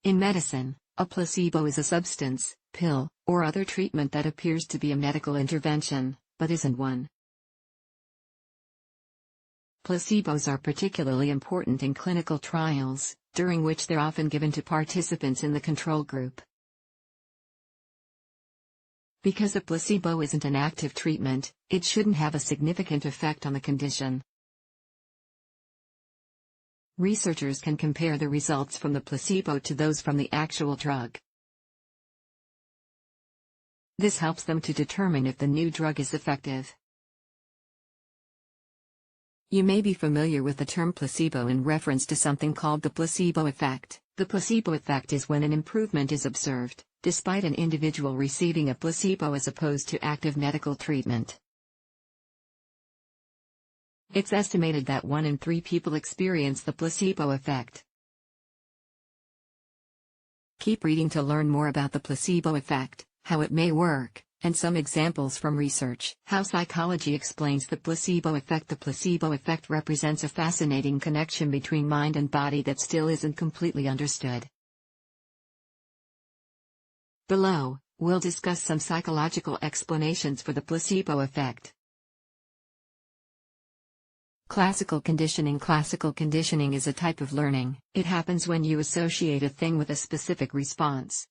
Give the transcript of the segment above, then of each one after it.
In medicine, a placebo is a substance, pill, or other treatment that appears to be a medical intervention, but isn't one. Placebos are particularly important in clinical trials, during which they're often given to participants in the control group. Because a placebo isn't an active treatment, it shouldn't have a significant effect on the condition. Researchers can compare the results from the placebo to those from the actual drug. This helps them to determine if the new drug is effective. You may be familiar with the term placebo in reference to something called the placebo effect. The placebo effect is when an improvement is observed, despite an individual receiving a placebo as opposed to active medical treatment. It's estimated that 1 in 3 people experience the placebo effect. Keep reading to learn more about the placebo effect, how it may work, and some examples from research. How psychology explains the placebo effect. The placebo effect represents a fascinating connection between mind and body that still isn't completely understood. Below, we'll discuss some psychological explanations for the placebo effect. Classical conditioning. Classical conditioning is a type of learning. It happens when you associate a thing with a specific response.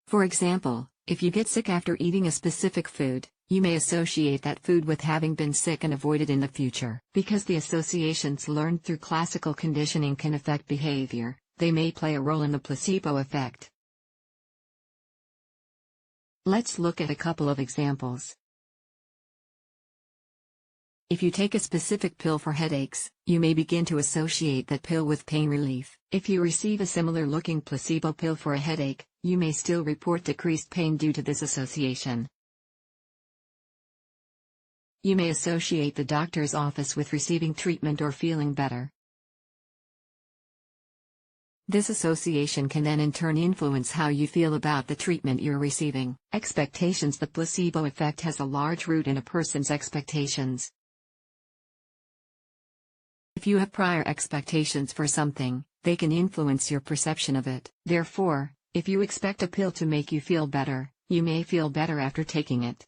For example, if you get sick after eating a specific food, you may associate that food with having been sick and avoid it in the future. Because the associations learned through classical conditioning can affect behavior, they may play a role in the placebo effect. Let's look at a couple of examples. If you take a specific pill for headaches, you may begin to associate that pill with pain relief. If you receive a similar-looking placebo pill for a headache, you may still report decreased pain due to this association. You may associate the doctor's office with receiving treatment or feeling better. This association can then in turn influence how you feel about the treatment you're receiving. Expectations. The placebo effect has a large root in a person's expectations. If you have prior expectations for something, they can influence your perception of it. Therefore, if you expect a pill to make you feel better, you may feel better after taking it.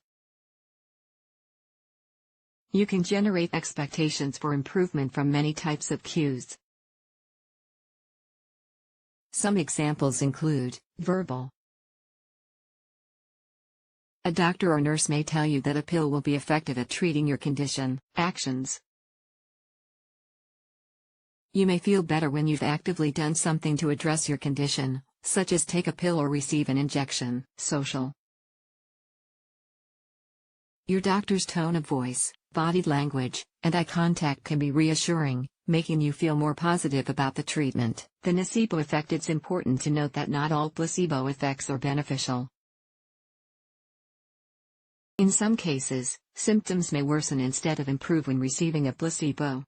You can generate expectations for improvement from many types of cues. Some examples include verbal. A doctor or nurse may tell you that a pill will be effective at treating your condition. Actions. You may feel better when you've actively done something to address your condition, such as take a pill or receive an injection. Social. Your doctor's tone of voice, body language, and eye contact can be reassuring, making you feel more positive about the treatment. The nocebo effect. It's important to note that not all placebo effects are beneficial. In some cases, symptoms may worsen instead of improve when receiving a placebo.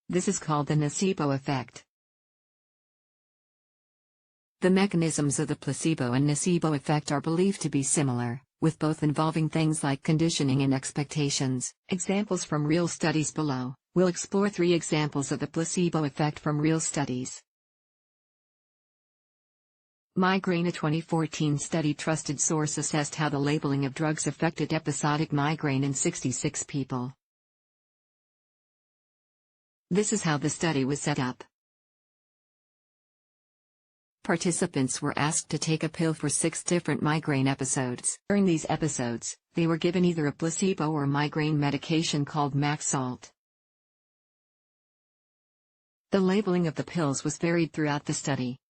This is called the nocebo effect. The mechanisms of the placebo and nocebo effect are believed to be similar, with both involving things like conditioning and expectations. Examples from real studies. Below, we'll explore 3 examples of the placebo effect from real studies. Migraine. A 2014 study trusted source assessed how the labeling of drugs affected episodic migraine in 66 people. This is how the study was set up. Participants were asked to take a pill for 6 different migraine episodes. During these episodes, they were given either a placebo or migraine medication called Maxalt. The labeling of the pills was varied throughout the study.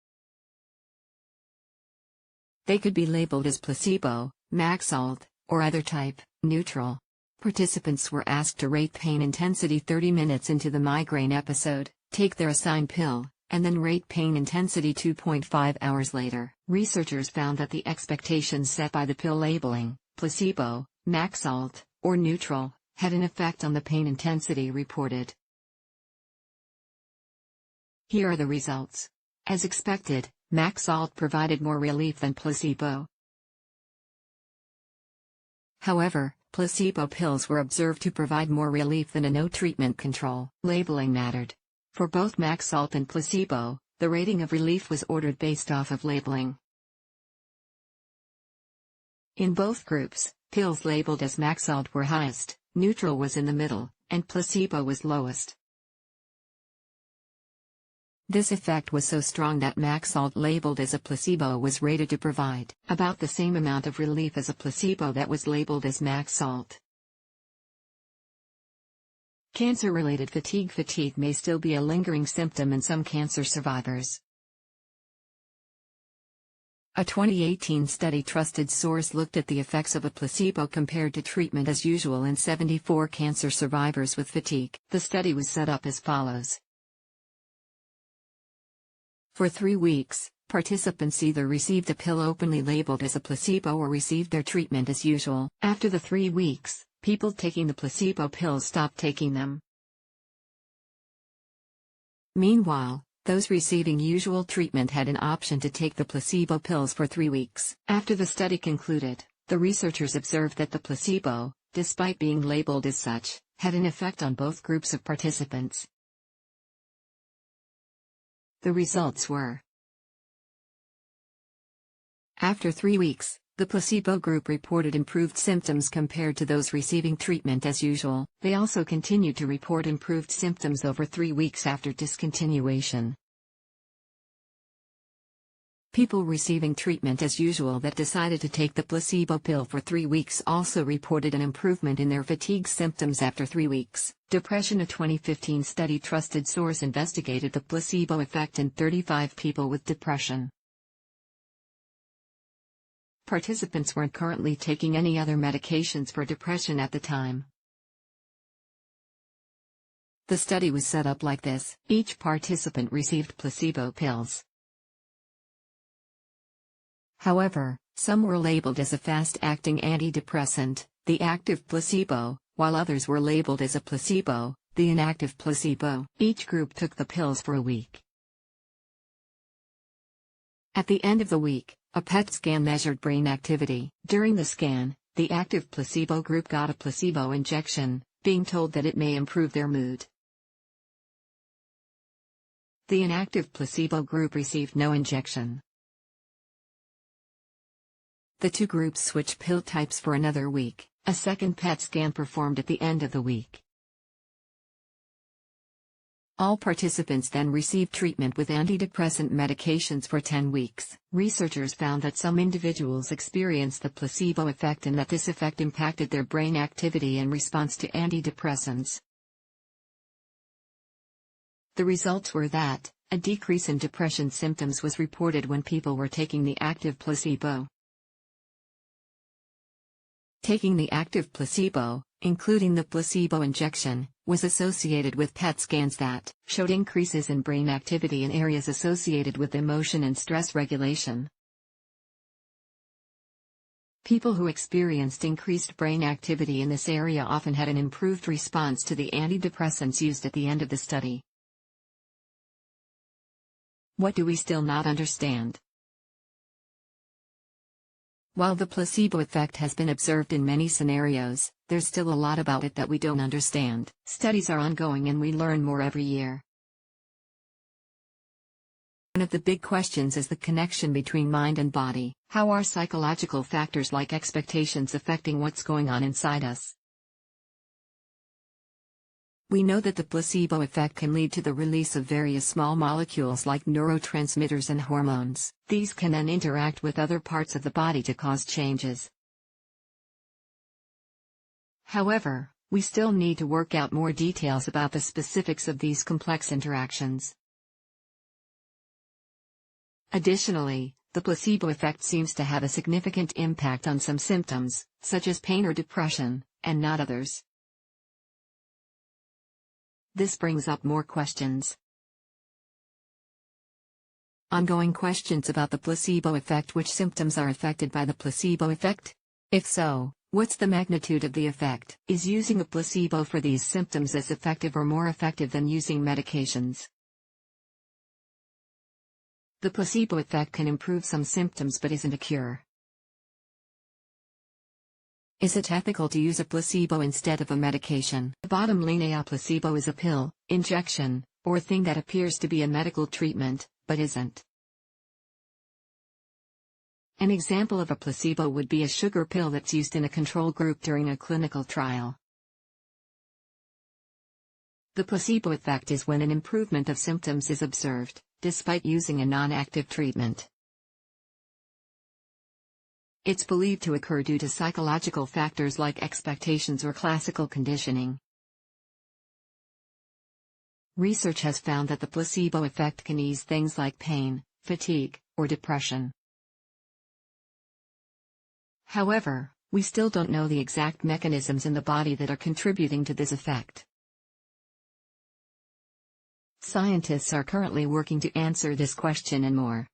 They could be labeled as placebo, Maxalt, or either type, neutral. Participants were asked to rate pain intensity 30 minutes into the migraine episode, take their assigned pill, and then rate pain intensity 2.5 hours later. Researchers found that the expectations set by the pill labeling, placebo, Maxalt, or neutral, had an effect on the pain intensity reported. Here are the results. As expected, Maxalt provided more relief than placebo. However, placebo pills were observed to provide more relief than a no-treatment control. Labeling mattered. For both Maxalt and placebo, the rating of relief was ordered based off of labeling. In both groups, pills labeled as Maxalt were highest, neutral was in the middle, and placebo was lowest. This effect was so strong that Maxalt labeled as a placebo was rated to provide about the same amount of relief as a placebo that was labeled as Maxalt. Cancer-related fatigue. Fatigue may still be a lingering symptom in some cancer survivors. A 2018 study trusted source looked at the effects of a placebo compared to treatment as usual in 74 cancer survivors with fatigue. The study was set up as follows. For 3 weeks, participants either received a pill openly labeled as a placebo or received their treatment as usual. After the 3 weeks, people taking the placebo pills stopped taking them. Meanwhile, those receiving usual treatment had an option to take the placebo pills for 3 weeks. After the study concluded, the researchers observed that the placebo, despite being labeled as such, had an effect on both groups of participants. The results were: after 3 weeks, the placebo group reported improved symptoms compared to those receiving treatment as usual. They also continued to report improved symptoms over 3 weeks after discontinuation. People receiving treatment as usual that decided to take the placebo pill for 3 weeks also reported an improvement in their fatigue symptoms after 3 weeks. Depression. A 2015 study trusted source investigated the placebo effect in 35 people with depression. Participants weren't currently taking any other medications for depression at the time. The study was set up like this. Each participant received placebo pills. However, some were labeled as a fast-acting antidepressant, the active placebo, while others were labeled as a placebo, the inactive placebo. Each group took the pills for a week. At the end of the week, a PET scan measured brain activity. During the scan, the active placebo group got a placebo injection, being told that it may improve their mood. The inactive placebo group received no injection. The 2 groups switched pill types for another week. A second PET scan performed at the end of the week. All participants then received treatment with antidepressant medications for 10 weeks. Researchers found that some individuals experienced the placebo effect and that this effect impacted their brain activity in response to antidepressants. The results were that a decrease in depression symptoms was reported when people were taking the active placebo. Taking the active placebo, including the placebo injection, was associated with PET scans that showed increases in brain activity in areas associated with emotion and stress regulation. People who experienced increased brain activity in this area often had an improved response to the antidepressants used at the end of the study. What do we still not understand? While the placebo effect has been observed in many scenarios, there's still a lot about it that we don't understand. Studies are ongoing and we learn more every year. One of the big questions is the connection between mind and body. How are psychological factors like expectations affecting what's going on inside us? We know that the placebo effect can lead to the release of various small molecules like neurotransmitters and hormones. These can then interact with other parts of the body to cause changes. However, we still need to work out more details about the specifics of these complex interactions. Additionally, the placebo effect seems to have a significant impact on some symptoms, such as pain or depression, and not others. This brings up more questions. Ongoing questions about the placebo effect. Which symptoms are affected by the placebo effect? If so, what's the magnitude of the effect? Is using a placebo for these symptoms as effective or more effective than using medications? The placebo effect can improve some symptoms but isn't a cure. Is it ethical to use a placebo instead of a medication? The bottom line: a placebo is a pill, injection, or thing that appears to be a medical treatment, but isn't. An example of a placebo would be a sugar pill that's used in a control group during a clinical trial. The placebo effect is when an improvement of symptoms is observed, despite using a non-active treatment. It's believed to occur due to psychological factors like expectations or classical conditioning. Research has found that the placebo effect can ease things like pain, fatigue, or depression. However, we still don't know the exact mechanisms in the body that are contributing to this effect. Scientists are currently working to answer this question and more.